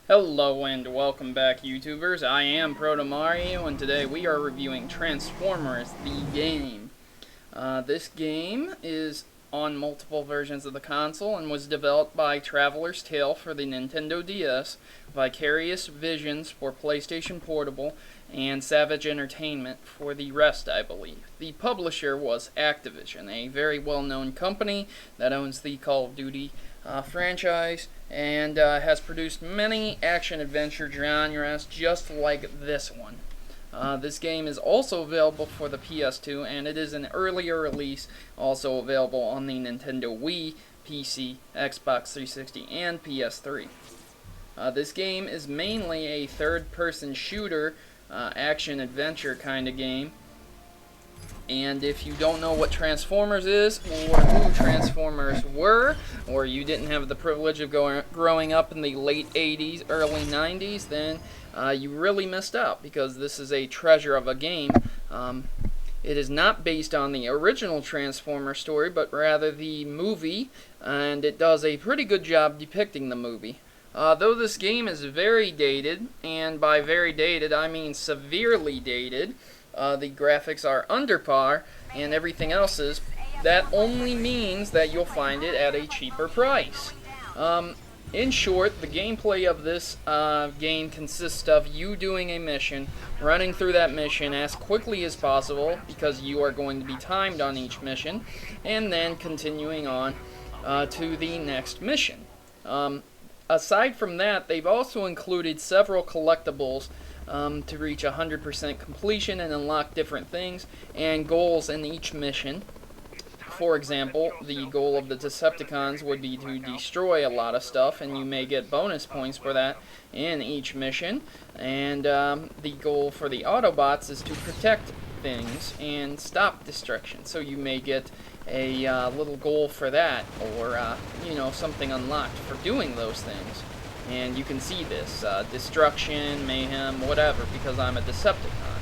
Hello and welcome back, YouTubers. I am Protomario, and today we are reviewing Transformers, the game. This game is on multiple versions of the console and was developed by Traveler's Tale for the Nintendo DS, Vicarious Visions for PlayStation Portable, and Savage Entertainment for the rest, I believe. The publisher was Activision, a very well-known company that owns the Call of Duty franchise and has produced many action-adventure genres just like this one. This game is also available for the PS2, and it is an earlier release, also available on the Nintendo Wii, PC, Xbox 360, and PS3. This game is mainly a third-person shooter, action-adventure kind of game. And if you don't know what Transformers is, or who Transformers were, or you didn't have the privilege of growing up in the late 80s, early 90s, then you really missed out, because this is a treasure of a game. It is not based on the original Transformers story, but rather the movie, and it does a pretty good job depicting the movie. Though this game is very dated, and by very dated I mean severely dated, the graphics are under par, and everything else is, that only means that you'll find it at a cheaper price. In short, the gameplay of this game consists of you doing a mission, running through that mission as quickly as possible, because you are going to be timed on each mission, and then continuing on to the next mission. Aside from that, they've also included several collectibles to reach 100% completion and unlock different things and goals in each mission. For example, the goal of the Decepticons would be to destroy a lot of stuff, and you may get bonus points for that in each mission. And the goal for the Autobots is to protect things and stop destruction, so you may get a little goal for that, or something unlocked for doing those things. And you can see this, destruction, mayhem, whatever, because I'm a Decepticon.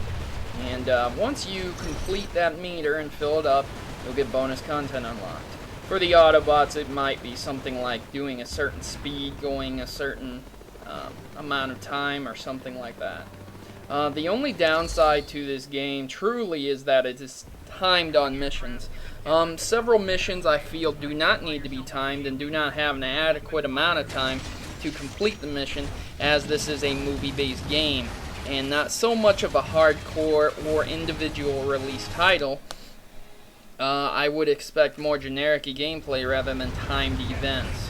And once you complete that meter and fill it up, you'll get bonus content unlocked. For the Autobots, it might be something like doing a certain speed, going a certain amount of time, or something like that. The only downside to this game truly is that it is timed on missions. Several missions I feel do not need to be timed and do not have an adequate amount of time to complete the mission, as this is a movie-based game and not so much of a hardcore or individual release title. I would expect more generic gameplay rather than timed events.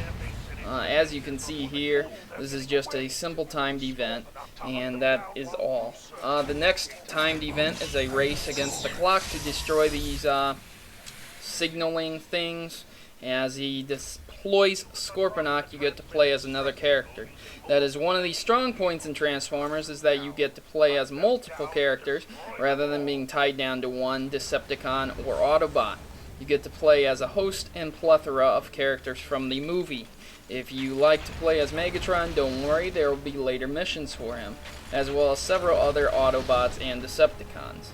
As you can see here, this is just a simple timed event, and that is all. The next timed event is a race against the clock to destroy these signaling things. As he deploys Scorponok, you get to play as another character. That is one of the strong points in Transformers, is that you get to play as multiple characters rather than being tied down to one Decepticon or Autobot. You get to play as a host and plethora of characters from the movie. If you like to play as Megatron, don't worry, there will be later missions for him, as well as several other Autobots and Decepticons.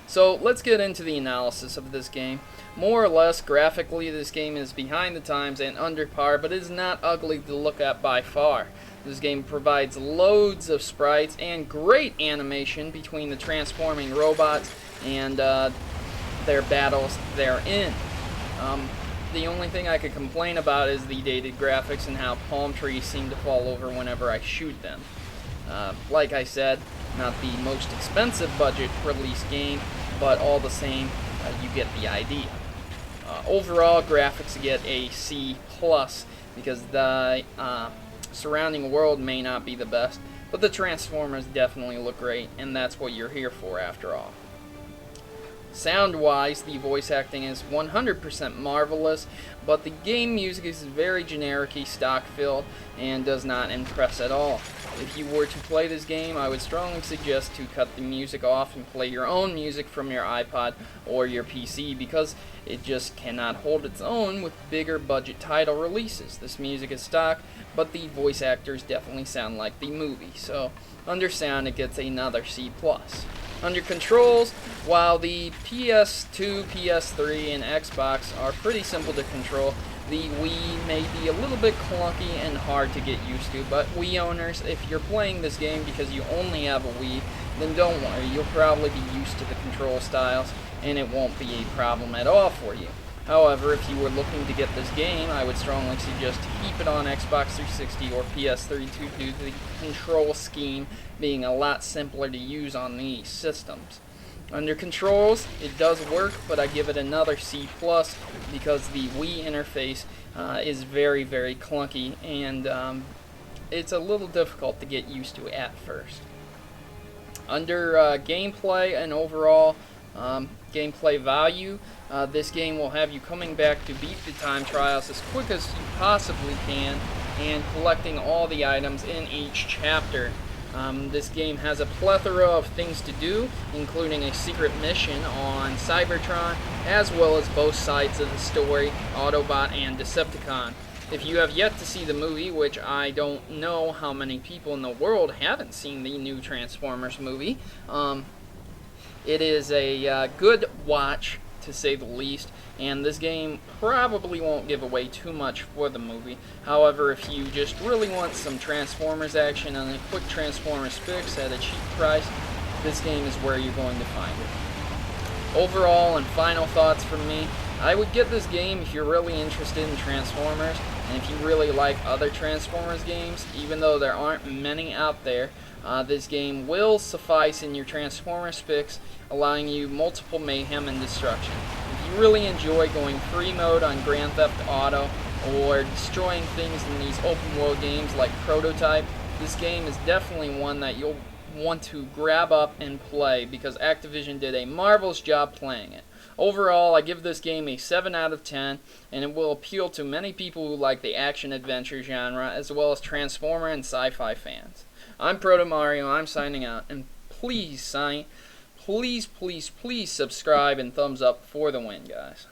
So let's get into the analysis of this game. More or less, graphically, this game is behind the times and under par, but it is not ugly to look at by far. This game provides loads of sprites and great animation between the transforming robots and their battles therein. The only thing I could complain about is the dated graphics and how palm trees seem to fall over whenever I shoot them. Like I said, not the most expensive budget release game, but all the same, you get the idea. Overall, graphics get a C+, because the surrounding world may not be the best, but the Transformers definitely look great, and that's what you're here for after all. Sound-wise, the voice acting is 100% marvelous, but the game music is very generic-y, stock-filled, and does not impress at all. If you were to play this game, I would strongly suggest to cut the music off and play your own music from your iPod or your PC, because it just cannot hold its own with bigger budget title releases. This music is stock, but the voice actors definitely sound like the movie, so under sound it gets another C+. Under controls, while the PS2, PS3, and Xbox are pretty simple to control, the Wii may be a little bit clunky and hard to get used to, but Wii owners, if you're playing this game because you only have a Wii, then don't worry, you'll probably be used to the control styles, and it won't be a problem at all for you. However, if you were looking to get this game, I would strongly suggest to keep it on Xbox 360 or PS3 due to the control scheme being a lot simpler to use on these systems. Under controls, it does work, but I give it another C+, because the Wii interface is very, very clunky, and it's a little difficult to get used to at first. Under gameplay and overall gameplay value, this game will have you coming back to beat the time trials as quick as you possibly can and collecting all the items in each chapter. This game has a plethora of things to do, including a secret mission on Cybertron, as well as both sides of the story, Autobot and Decepticon. If you have yet to see the movie, which I don't know how many people in the world haven't seen the new Transformers movie, it is a good watch, to say the least, and this game probably won't give away too much for the movie. However, if you just really want some Transformers action and a quick Transformers fix at a cheap price, this game is where you're going to find it. Overall and final thoughts from me, I would get this game if you're really interested in Transformers, and if you really like other Transformers games, even though there aren't many out there. This game will suffice in your Transformers fix, allowing you multiple mayhem and destruction. If you really enjoy going free mode on Grand Theft Auto or destroying things in these open world games like Prototype, this game is definitely one that you'll want to grab up and play because Activision did a marvelous job playing it. Overall, I give this game a 7 out of 10, and it will appeal to many people who like the action-adventure genre, as well as Transformer and sci-fi fans. I'm Protomario, I'm signing out, and please subscribe and thumbs up for the win, guys.